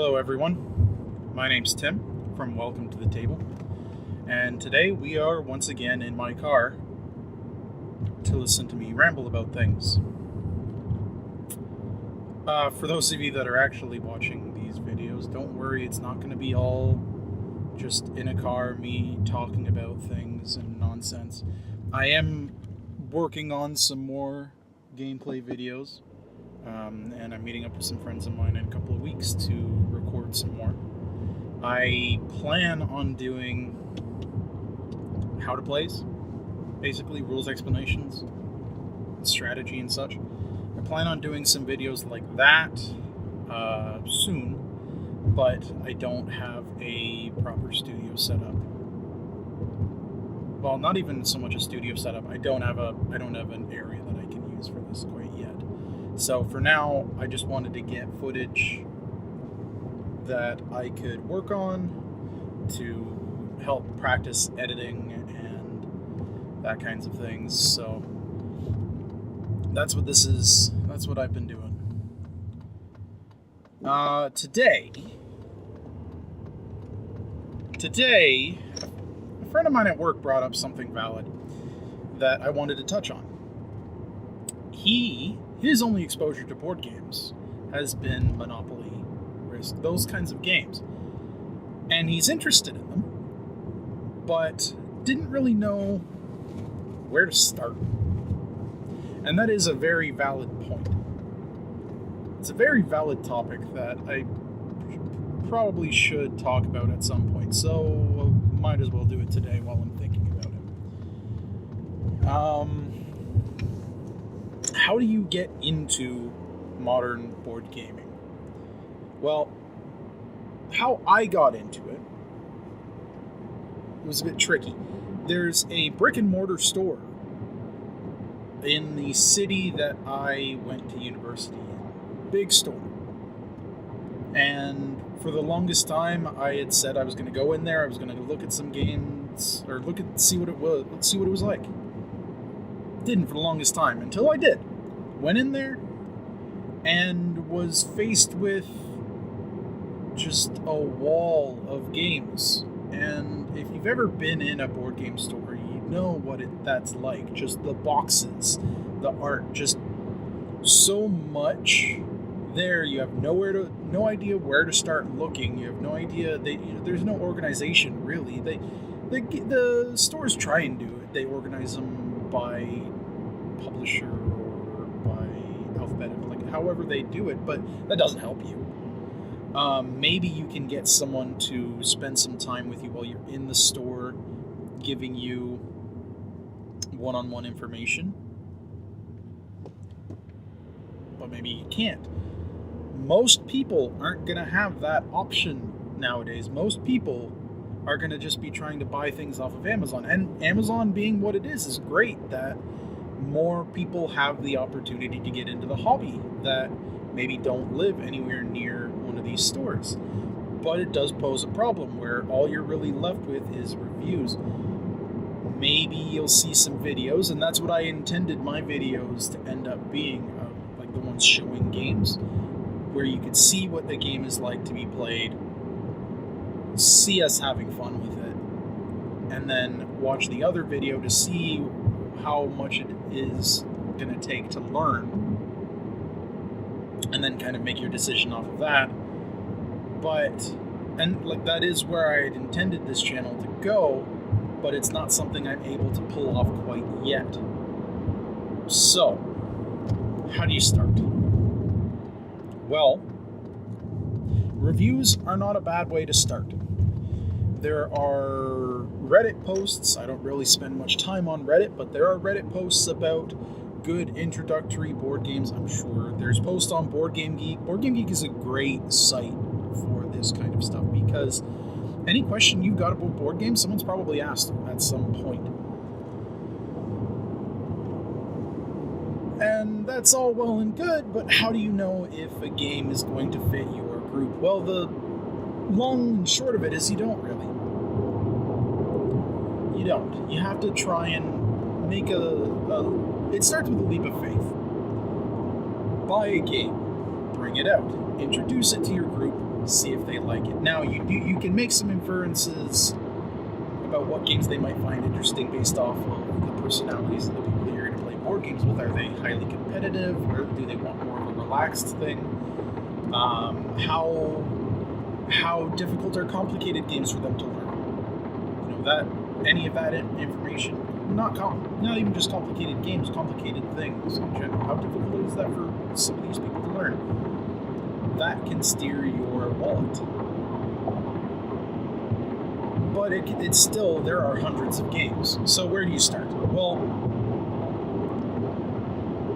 Hello everyone, my name's Tim from Welcome to the Table, and today we are once again in my car to listen to me ramble about things. For those of you that are actually watching these videos, don't worry, it's not going to be all just in a car, me talking about things and nonsense. I am working on some more gameplay videos. And I'm meeting up with some friends of mine in a couple of weeks to record some more. I plan on doing how to plays, basically rules explanations, strategy and such. I plan on doing some videos like that soon, but I don't have a proper studio setup. Well, not even so much a studio setup. I don't have an area that I can use for this quite yet. So for now, I just wanted to get footage that I could work on to help practice editing and that kinds of things. So that's what this is. That's what I've been doing. Today, a friend of mine at work brought up something valid that I wanted to touch on. His only exposure to board games has been Monopoly, Risk, those kinds of games. And he's interested in them, but didn't really know where to start. And that is a very valid point. It's a very valid topic that I probably should talk about at some point, so might as well do it today while I'm thinking about it. How do you get into modern board gaming? Well, how I got into it was a bit tricky. There's a brick and mortar store in the city that I went to university in. Big store. And for the longest time, I had said I was going to go in there, I was going to look at some games, or see what it was like. Didn't for the longest time, until I did. Went in there and was faced with just a wall of games. And if you've ever been in a board game store, you know what that's like. Just the boxes, the art, just so much there. You have no idea where to start looking. You have no idea. There's no organization really. The stores try and do it. They organize them by publisher or by alphabetical, like however they do it, but that doesn't help you. Maybe you can get someone to spend some time with you while you're in the store, giving you one-on-one information, but maybe you can't. Most people aren't going to have that option nowadays. Most people are going to just be trying to buy things off of Amazon, and Amazon being what it is great that more people have the opportunity to get into the hobby that maybe don't live anywhere near one of these stores. But it does pose a problem where all you're really left with is reviews. Maybe you'll see some videos, and that's what I intended my videos to end up being, like the ones showing games, where you could see what the game is like to be played, see us having fun with it, and then watch the other video to see how much it is going to take to learn, and then kind of make your decision off of that. That is where I had intended this channel to go, but it's not something I'm able to pull off quite yet. So, how do you start? Well, reviews are not a bad way to start. There are Reddit posts. I don't really spend much time on Reddit, but there are Reddit posts about good introductory board games, I'm sure. There's posts on Board Game Geek. Board Game Geek is a great site for this kind of stuff because any question you've got about board games, someone's probably asked at some point. And that's all well and good, but how do you know if a game is going to fit your group? Well, the long and short of it is you don't really. You don't. You have to try and make it starts with a leap of faith. Buy a game, bring it out, introduce it to your group, see if they like it. Now, you can make some inferences about what games they might find interesting based off of the personalities of the people that you're going to play board games with. Are they highly competitive, or do they want more of a relaxed thing? How difficult or complicated games for them to learn? You know, that any of that information, not even just complicated games, complicated things in general. How difficult is that for some of these people to learn? That can steer your wallet. But it's still, there are hundreds of games. So where do you start? Well,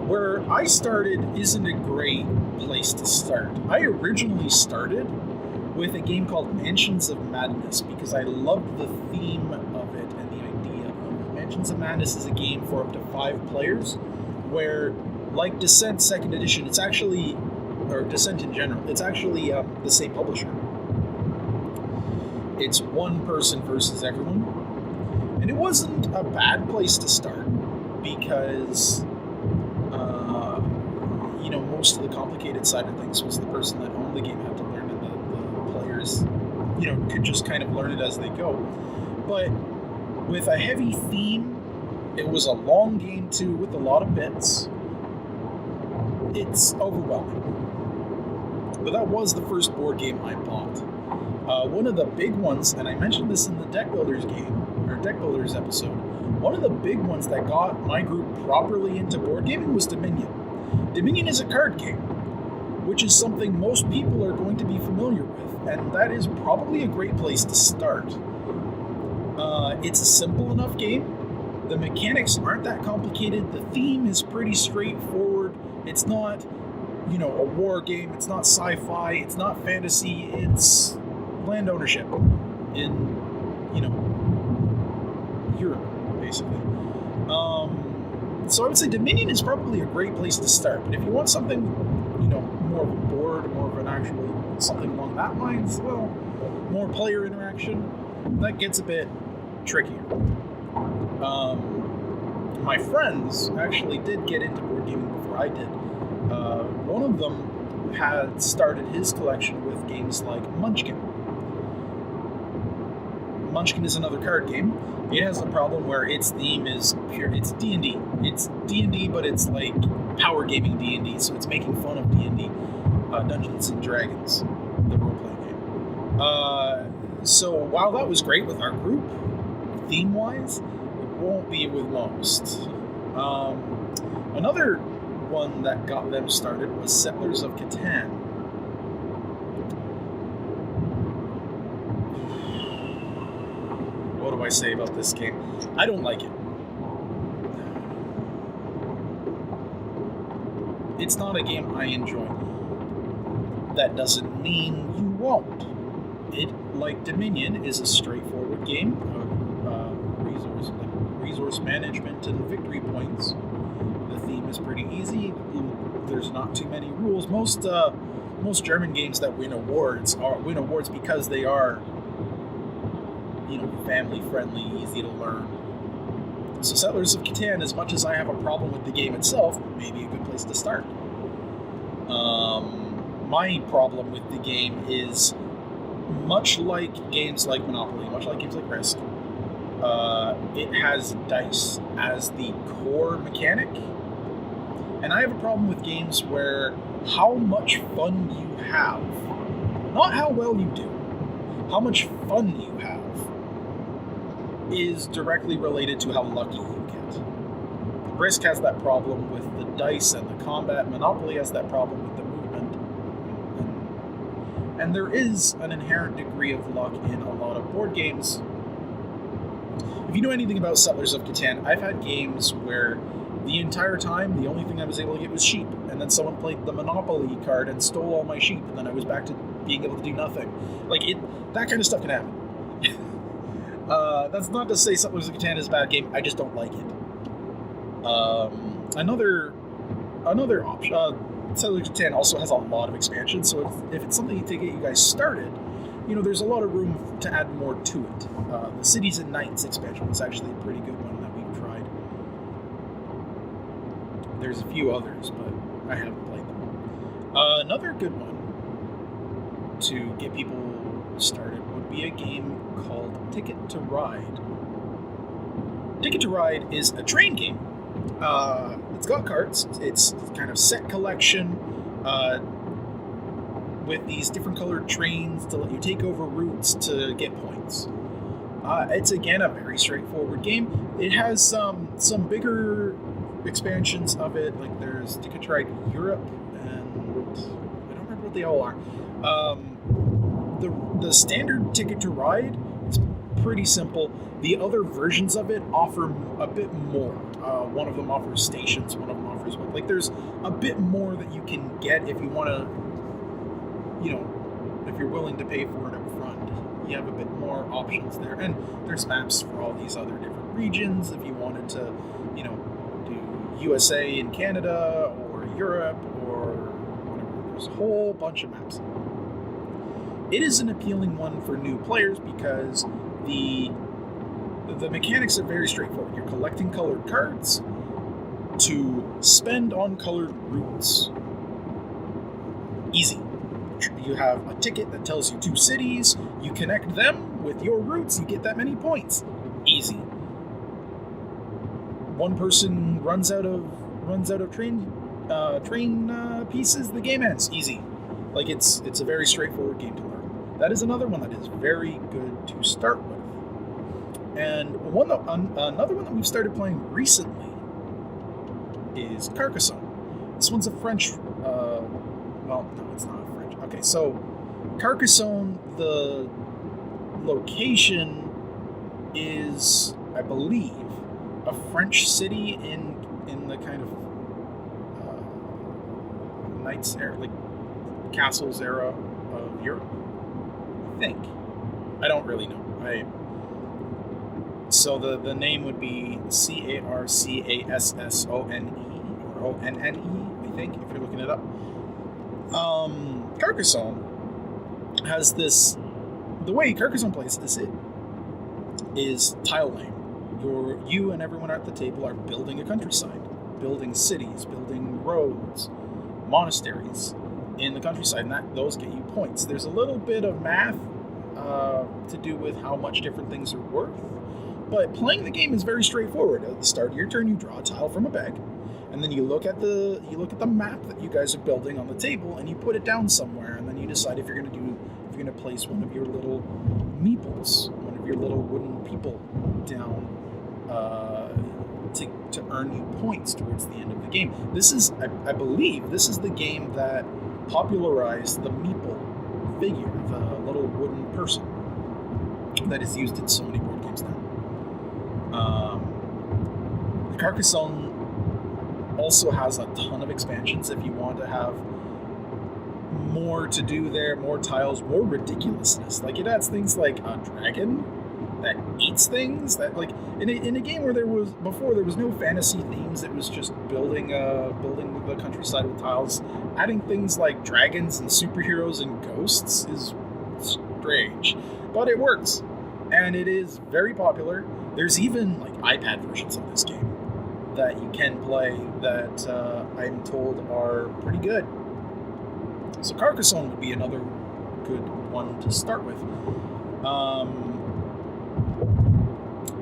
where I started isn't a great place to start. I originally started with a game called Mansions of Madness because I loved the theme of it and the idea of it. Mansions of Madness is a game for up to 5 players where, like Descent 2nd Edition, it's actually, or Descent in general, it's actually the same publisher. It's one person versus everyone. And it wasn't a bad place to start because, most of the complicated side of things was the person that owned the game had to learn, and the players, could just kind of learn it as they go. But with a heavy theme, it was a long game too, with a lot of bits. It's overwhelming. But that was the first board game I bought. One of the big ones, and I mentioned this in the Deck Builders episode, one of the big ones that got my group properly into board gaming was Dominion. Dominion is a card game, which is something most people are going to be familiar with, and that is probably a great place to start. It's a simple enough game. The mechanics aren't that complicated. The theme is pretty straightforward. It's not, a war game. It's not sci-fi. It's not fantasy. It's land ownership in, Europe, basically. So I would say Dominion is probably a great place to start. But if you want something, more of a board, more of an actual, something along that lines, well, more player interaction, that gets a bit trickier. My friends actually did get into board gaming before I did. One of them had started his collection with games like Munchkin. Munchkin is another card game. It has a problem where its theme is pure. It's D&D. It's D&D, but it's like power gaming D&D. So it's making fun of D&D, Dungeons and Dragons, the role-playing game. So while that was great with our group, theme-wise, it won't be with most. Another one that got them started was Settlers of Catan. What do I say about this game? I don't like it. It's not a game I enjoy. That doesn't mean you won't. It, like Dominion, is a straightforward game of resource management and victory points. The theme is pretty easy. There's not too many rules. Most German games that win awards because they are, family friendly, easy to learn. So Settlers of Catan, as much as I have a problem with the game itself, may be a good place to start. My problem with the game is, much like games like Monopoly, much like games like Risk, it has dice as the core mechanic. And I have a problem with games where how much fun you have, not how well you do, how much fun you have, is directly related to how lucky you get. Risk has that problem with the dice and the combat. Monopoly has that problem with the movement. And there is an inherent degree of luck in a lot of board games. If you know anything about Settlers of Catan, I've had games where the entire time, the only thing I was able to get was sheep. And then someone played the Monopoly card and stole all my sheep. And then I was back to being able to do nothing. That kind of stuff can happen. That's not to say Settlers of Catan is a bad game. I just don't like it. Another option. Settlers of Catan also has a lot of expansions, so if it's something to get you guys started, there's a lot of room to add more to it. The Cities and Knights expansion was actually a pretty good one that we've tried. There's a few others, but I haven't played them. Another good one to get people started would be a game called Ticket to Ride. Ticket to Ride is a train game. It's got carts. It's kind of set collection with these different colored trains to let you take over routes to get points. It's again a very straightforward game. It has some bigger expansions of it, like there's Ticket to Ride Europe, and I don't remember what they all are. The standard Ticket to Ride is pretty simple. The other versions of it offer a bit more. One of them offers stations, one of them offers what. Like there's a bit more that you can get if you want to, if you're willing to pay for it up front. You have a bit more options there, and there's maps for all these other different regions if you wanted to, do USA and Canada or Europe or whatever. There's a whole bunch of maps. It is an appealing one for new players because the mechanics are very straightforward. You're collecting colored cards to spend on colored routes. Easy. You have a ticket that tells you 2 cities. You connect them with your routes. You get that many points. Easy. One person runs out of train pieces. The game ends. Easy. Like it's a very straightforward game to learn. That is another one that is very good to start with. And another one that we've started playing recently is Carcassonne. This one's a French. Well, no, it's not French. Okay, so Carcassonne, the location is, I believe, a French city in the kind of knights era, like castles era of Europe. I think. I don't really know. So the name would be Carcassonne, or Onne, I think, if you're looking it up. Carcassonne has this. The way Carcassonne plays is tile laying. You and everyone at the table are building a countryside, building cities, building roads, monasteries in the countryside, and those get you points. There's a little bit of math to do with how much different things are worth, but playing the game is very straightforward. At the start of your turn, you draw a tile from a bag, and then you look at the map that you guys are building on the table, and you put it down somewhere, and then you decide if you're going to place one of your little meeples, one of your little wooden people down to earn you points towards the end of the game. This is, I believe, this is the game that popularized the meeple figure, the little wooden person that is used in so many board games now. Carcassonne also has a ton of expansions if you want to have more to do there, more tiles, more ridiculousness. Like it adds things like a dragon that eats things, that like in a game where there was no fantasy themes, it was just building the countryside with tiles. Adding things like dragons and superheroes and ghosts is strange, but it works, and it is very popular. There's even like iPad versions of this game that you can play that I'm told are pretty good. So Carcassonne would be another good one to start with.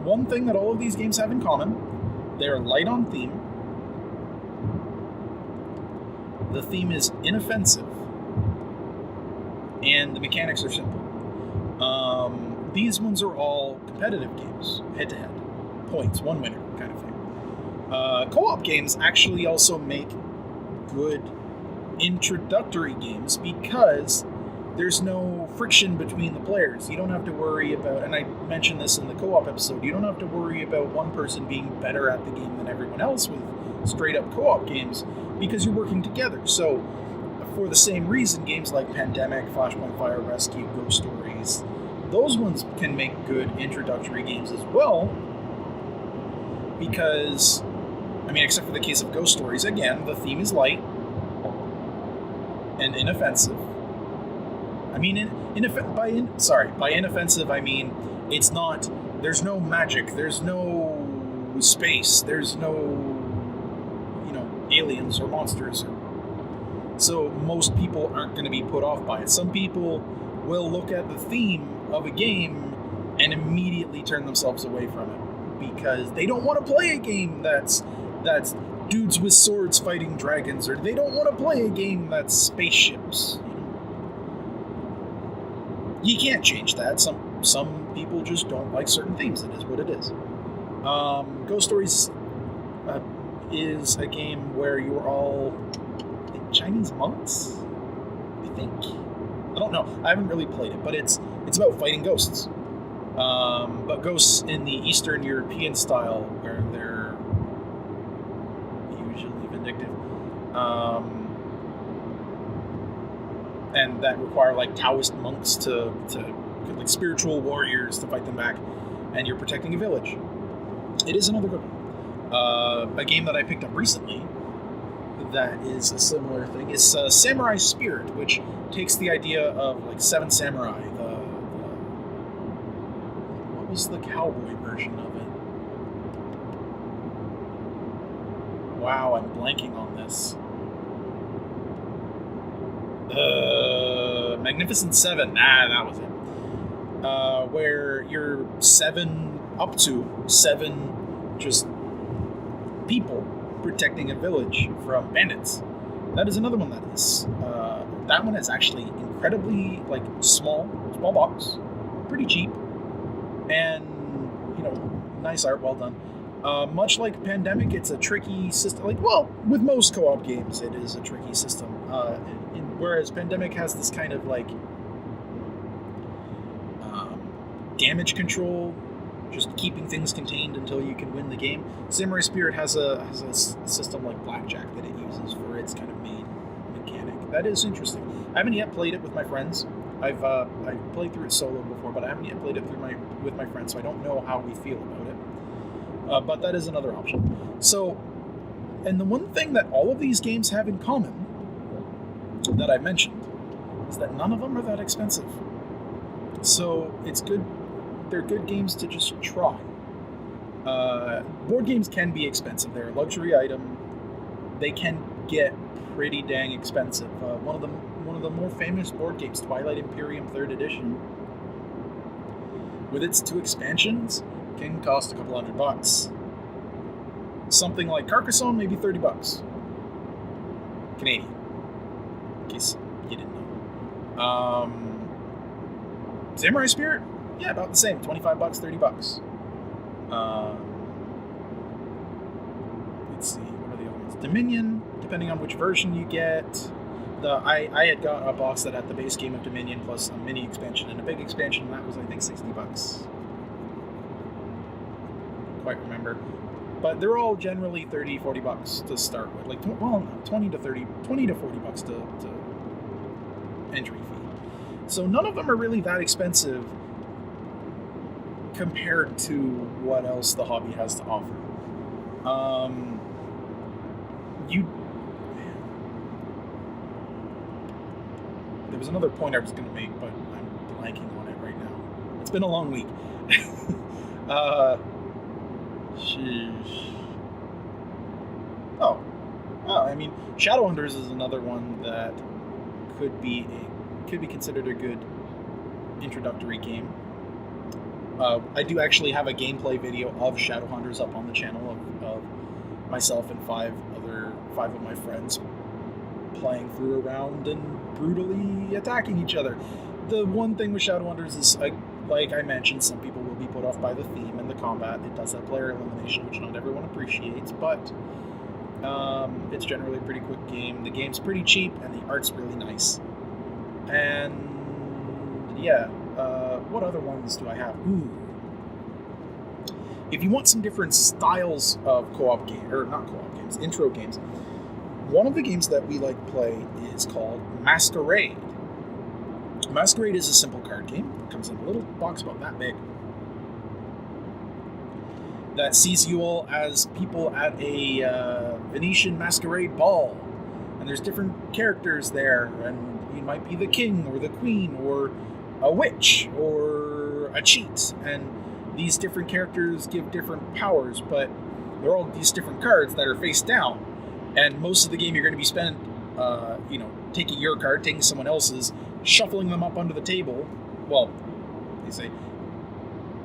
One thing that all of these games have in common, they're light on theme. The theme is inoffensive, and the mechanics are simple. These ones are all competitive games, head-to-head, points, one winner kind of thing. Co-op games actually also make good introductory games because there's no friction between the players. You don't have to worry about, and I mentioned this in the co-op episode, you don't have to worry about one person being better at the game than everyone else with straight-up co-op games because you're working together. So, for the same reason, games like Pandemic, Flashpoint Fire Rescue, Ghost Stories, those ones can make good introductory games as well because, I mean, except for the case of Ghost Stories, again, the theme is light and inoffensive. I mean, by inoffensive, I mean, it's not, there's no magic, there's no space, there's no, aliens or monsters. So most people aren't going to be put off by it. Some people will look at the theme of a game and immediately turn themselves away from it because they don't want to play a game that's dudes with swords fighting dragons, or they don't want to play a game that's spaceships. You can't change that. Some people just don't like certain themes. It is what it is. Ghost Stories is a game where you're all Chinese monks, I think. I don't know. I haven't really played it, but it's about fighting ghosts. But ghosts in the Eastern European style, where they're usually vindictive, and that require like Taoist monks to like spiritual warriors to fight them back, and you're protecting a village. It is another good one. A game that I picked up recently that is a similar thing is Samurai Spirit, which takes the idea of like Seven Samurai. What was the cowboy version of it? Wow, I'm blanking on this. Magnificent Seven. That was it. Where you're up to seven just people protecting a village from bandits. That is another one that is. That one is actually incredibly like small box, pretty cheap, and nice art, well done. Much like Pandemic, it's a tricky system. With most co-op games, it is a tricky system. Whereas Pandemic has this kind of like damage control, just keeping things contained until you can win the game. Samurai Spirit has a system like Blackjack that it uses for its kind of main mechanic. That is interesting. I haven't yet played it with my friends. I've played through it solo before, but I haven't yet played it with my friends, so I don't know how we feel about it. But that is another option. So, and the one thing that all of these games have in common that I mentioned is that none of them are that expensive. So it's good. They're good games to just try. Board games can be expensive. They're a luxury item. They can get pretty dang expensive. One of the more famous board games, Twilight Imperium 3rd Edition, with its 2 expansions, can cost a couple $100. Something like Carcassonne, maybe $30. Canadian, in case you didn't know. Samurai Spirit? Yeah, about the same. $25, $30. Let's see, what are the other ones? Dominion, depending on which version you get. I had got a box that had the base game of Dominion plus a mini expansion and a big expansion, and that was, I think, $60. Quite remember. But they're all generally $30, $40 to start with. Like, well, 20 to $40 to entry fee. So none of them are really that expensive compared to what else the hobby has to offer. There was another point I was going to make, but I'm blanking on it right now. It's been a long week. I mean, Shadowhunters is another one that could be considered a good introductory game. I do actually have a gameplay video of Shadowhunters up on the channel of myself and five of my friends playing through a round and brutally attacking each other. The one thing with Shadowhunters is, like I mentioned, some people will be put off by the theme and the combat. It does have player elimination, which not everyone appreciates, but it's generally a pretty quick game. The game's pretty cheap, and the art's really nice. And yeah, what other ones do I have? If you want some different styles of co-op games, or not co-op games, intro games, one of the games that we like to play is called Masquerade. Masquerade is a simple card game. It comes in a little box about that big that sees you all as people at a Venetian masquerade ball. And there's different characters there, and you might be the king or the queen or a witch or a cheat. And these different characters give different powers, but they're all these different cards that are face down. And most of the game you're going to be taking your card, taking someone else's, shuffling them up under the table. Well, they say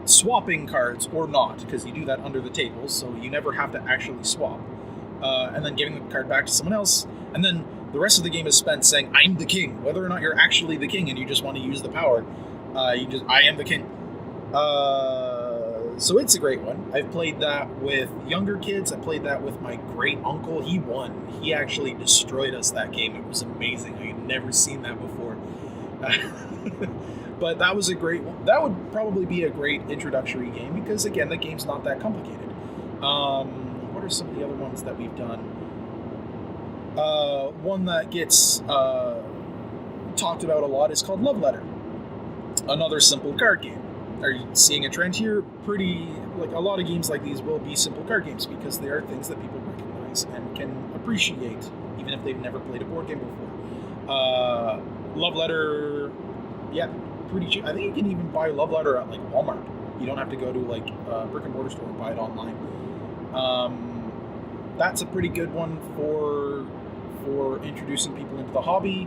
swapping cards or not, because you do that under the table, so you never have to actually swap. And then giving the card back to someone else, and then the rest of the game is spent saying, I'm the king. Whether or not you're actually the king and you just want to use the power, I am the king. So it's a great one. I've played that with younger kids. I played that with my great uncle. He won. He actually destroyed us that game. It was amazing. I had never seen that before. But that was a great one. That would probably be a great introductory game because, again, the game's not that complicated. What are some of the other ones that we've done? One that gets talked about a lot is called Love Letter. Another simple card game. Are you seeing a trend here? A lot of games like these will be simple card games because they are things that people recognize and can appreciate, even if they've never played a board game before. Love Letter, yeah, pretty cheap. I think you can even buy Love Letter at like Walmart. You don't have to go to like a brick and mortar store and buy it online. That's a pretty good one for introducing people into the hobby.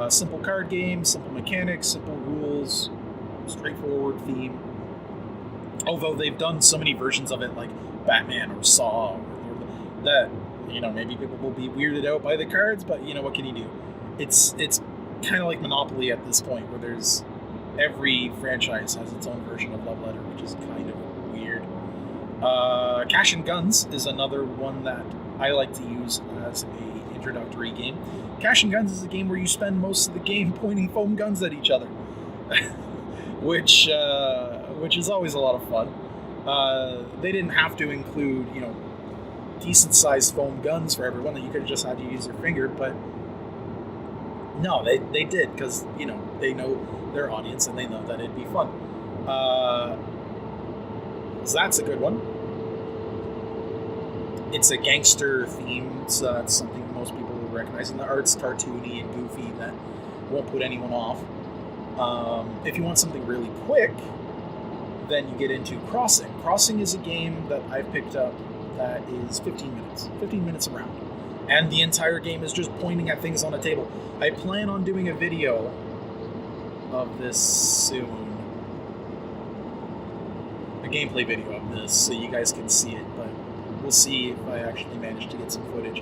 Simple card game, simple mechanics, simple rules, straightforward theme. Although they've done so many versions of it, like Batman or Saw, that maybe people will be weirded out by the cards. But what can you do? It's kind of like Monopoly at this point, where there's every franchise has its own version of Love Letter, which is kind of weird. Cash and Guns is another one that I like to use as a introductory game. Cash and Guns is a game where you spend most of the game pointing foam guns at each other, which is always a lot of fun. They didn't have to include decent-sized foam guns for everyone, that you could have just had to use your finger, but no, they did, because they know their audience and they know that it'd be fun. So that's a good one. It's a gangster theme, so that's something most people will recognize. And the art's cartoony and goofy that won't put anyone off. If you want something really quick, then you get into Crossing. Crossing is a game that I've picked up that is 15 minutes. 15 minutes around. And the entire game is just pointing at things on a table. I plan on doing a video of this soon. A gameplay video of this, so you guys can see it, but we'll see if I actually manage to get some footage.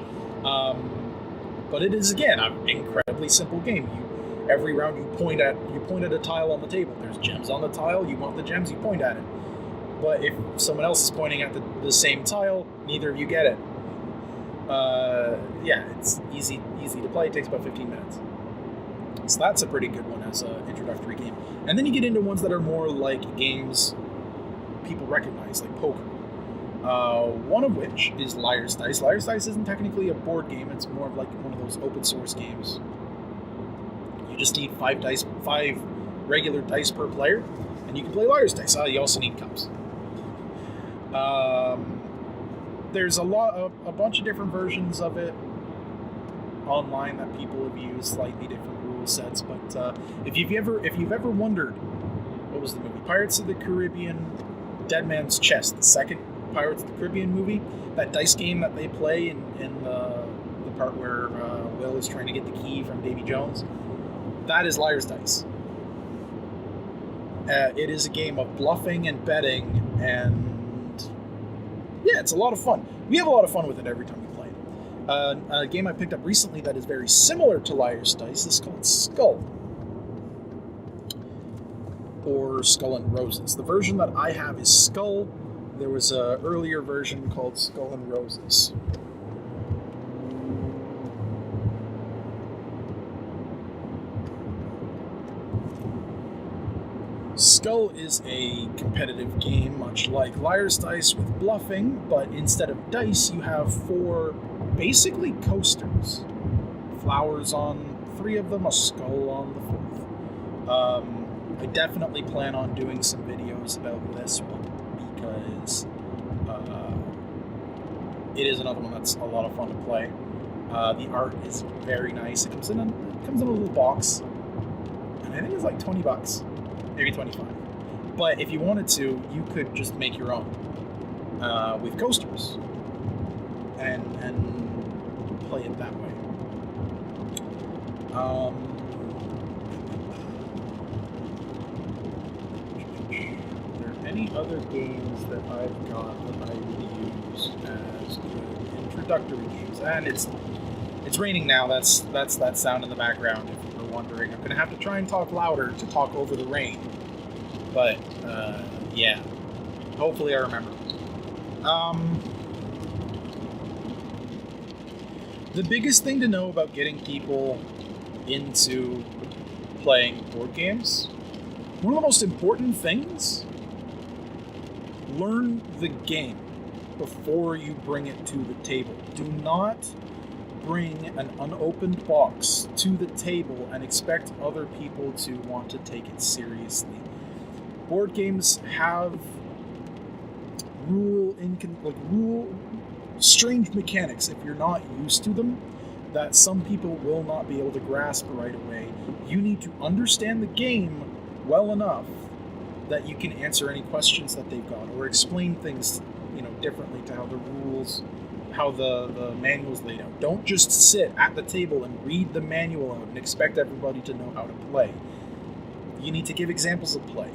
But it is, again, an incredibly simple game. Every round you point at a tile on the table. There's gems on the tile. You want the gems, you point at it. But if someone else is pointing at the same tile, neither of you get it. It's easy to play. It takes about 15 minutes. So that's a pretty good one as an introductory game. And then you get into ones that are more like games people recognize, like poker. One of which is Liar's Dice. Liar's Dice isn't technically a board game. It's more of like one of those open source games. You just need 5 regular dice per player, and you can play Liar's Dice. You also need cups. There's a bunch of different versions of it online that people have used, slightly different rule sets. But if you've ever wondered, what was the movie? Pirates of the Caribbean, Dead Man's Chest, the second Pirates of the Caribbean movie, that dice game that they play in the part where Will is trying to get the key from Davy Jones, that is Liar's Dice. It is a game of bluffing and betting, and yeah, it's a lot of fun. We have a lot of fun with it every time we play it. A game I picked up recently that is very similar to Liar's Dice is called Skull, or Skull and Roses. The version that I have is Skull. There was an earlier version called Skull and Roses. Skull is a competitive game, much like Liar's Dice, with bluffing, but instead of dice, you have 4 basically coasters. Flowers on 3 of them, a skull on the 4th. I definitely plan on doing some videos about this one, because it is another one that's a lot of fun to play. The art is very nice. It comes in a little box, and I think it's like $20. Maybe 25. But if you wanted to, you could just make your own with coasters and play it that way. Are there any other games that I've got that I would use as good introductory games? And it's raining now. That's that sound in the background. If you're wondering, I'm gonna have to try and talk louder to talk over the rain. But yeah, hopefully I remember. The biggest thing to know about getting people into playing board games, one of the most important things, learn the game before you bring it to the table. Do not bring an unopened box to the table and expect other people to want to take it seriously. Board games have strange mechanics if you're not used to them that some people will not be able to grasp right away. You need to understand the game well enough that you can answer any questions that they've got or explain things, differently to how the rules, how the manual's laid out. Don't just sit at the table and read the manual out and expect everybody to know how to play. You need to give examples of play.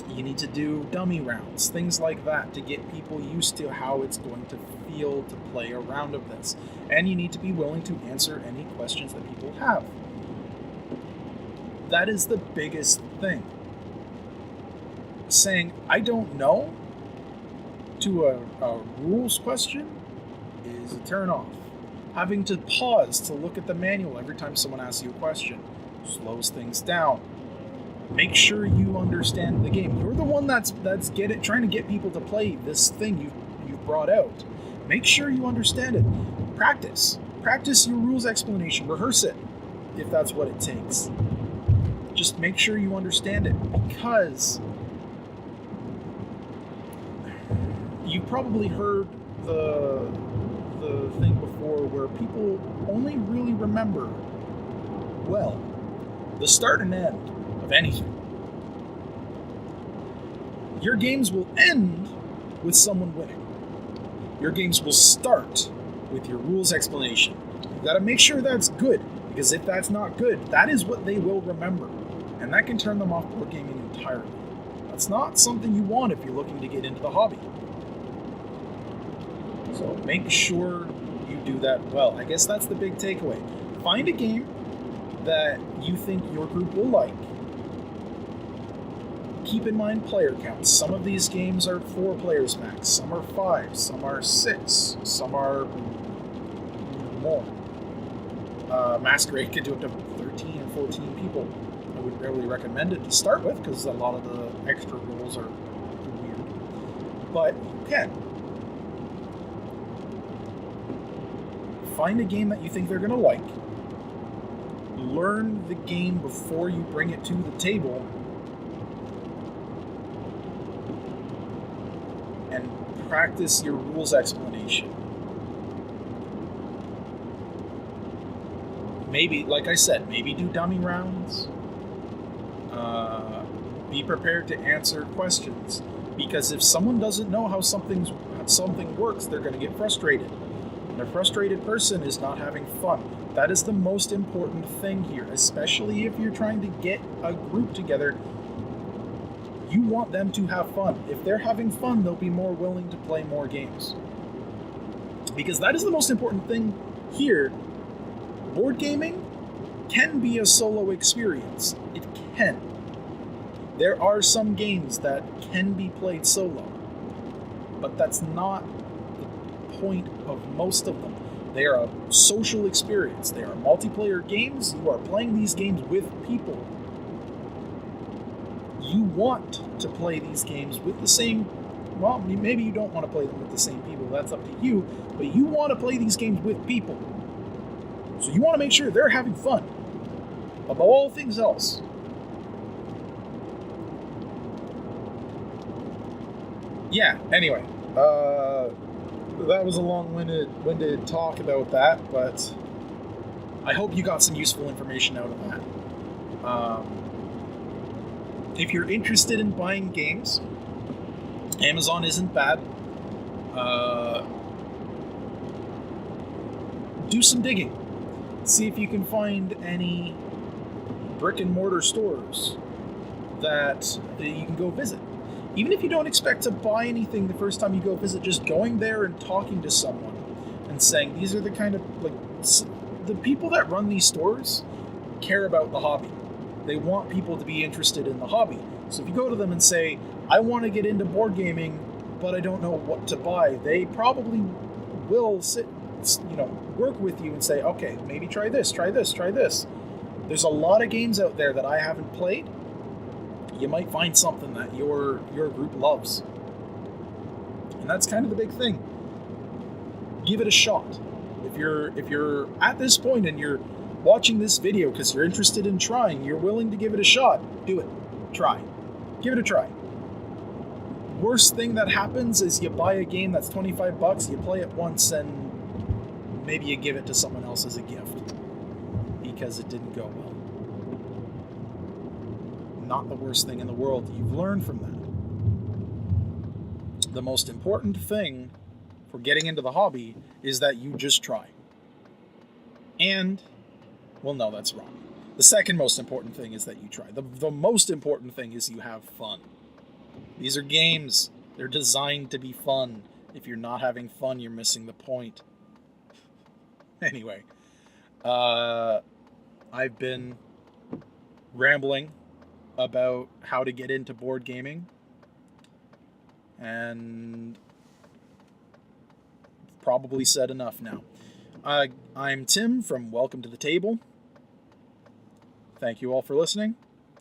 You need to do dummy rounds, things like that, to get people used to how it's going to feel to play a round of this. And you need to be willing to answer any questions that people have. That is the biggest thing. Saying, I don't know, to a rules question is a turn off. Having to pause to look at the manual every time someone asks you a question slows things down. Make sure you understand the game. You're the one that's trying to get people to play this thing you've brought out. Make sure you understand it. Practice your rules explanation. Rehearse it if that's what it takes. Just make sure you understand it, because you've probably heard the thing before where people only really remember, well, the start and end of anything. Your games will end with someone winning. Your games will start with your rules explanation. You've got to make sure that's good, because if that's not good, that is what they will remember, and that can turn them off board gaming entirely. That's not something you want if you're looking to get into the hobby. So make sure you do that well. I guess that's the big takeaway. Find a game that you think your group will like. Keep in mind player counts. Some of these games are 4 players max, some are 5, some are 6, some are more. Masquerade can do up to 13 or 14 people. I would really recommend it to start with, because a lot of the extra rules are weird. But you can. Find a game that you think they're going to like. Learn the game before you bring it to the table. And practice your rules explanation. Maybe, like I said, maybe do dummy rounds. Be prepared to answer questions. Because if someone doesn't know how something works, they're going to get frustrated. And a frustrated person is not having fun. That is the most important thing here, especially if you're trying to get a group together. You want them to have fun. If they're having fun, they'll be more willing to play more games. Because that is the most important thing here. Board gaming can be a solo experience. It can. There are some games that can be played solo, but that's not the point of most of them. They are a social experience. They are multiplayer games. You are playing these games with people. You want to play these games with the same, well, maybe you don't want to play them with the same people. That's up to you. But you want to play these games with people. So you want to make sure they're having fun. Above all things else. Yeah, anyway. That was a long-winded talk about that, but I hope you got some useful information out of that. If you're interested in buying games, Amazon isn't bad. Do some digging. See if you can find any brick and mortar stores that you can go visit. Even if you don't expect to buy anything the first time you go visit, just going there and talking to someone and saying, these are the kind of, like, the people that run these stores care about the hobby. They want people to be interested in the hobby. So if you go to them and say, I want to get into board gaming, but I don't know what to buy, they probably will work with you and say, okay, maybe try this, try this, try this. There's a lot of games out there that I haven't played. You might find something that your group loves. And that's kind of the big thing. Give it a shot. If you're at this point and you're watching this video because you're interested in trying, you're willing to give it a shot, do it. Try. Give it a try. Worst thing that happens is you buy a game that's $25, you play it once, and maybe you give it to someone else as a gift because it didn't go well. Not the worst thing in the world. You've learned from that. The most important thing for getting into the hobby is that you just try. And, well, no, that's wrong. The second most important thing is that you try. The most important thing is you have fun. These are games. They're designed to be fun. If you're not having fun, you're missing the point. Anyway, I've been rambling about how to get into board gaming, and probably said enough now. I'm Tim from Welcome to the Table. Thank you all for listening.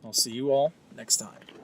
I'll see you all next time.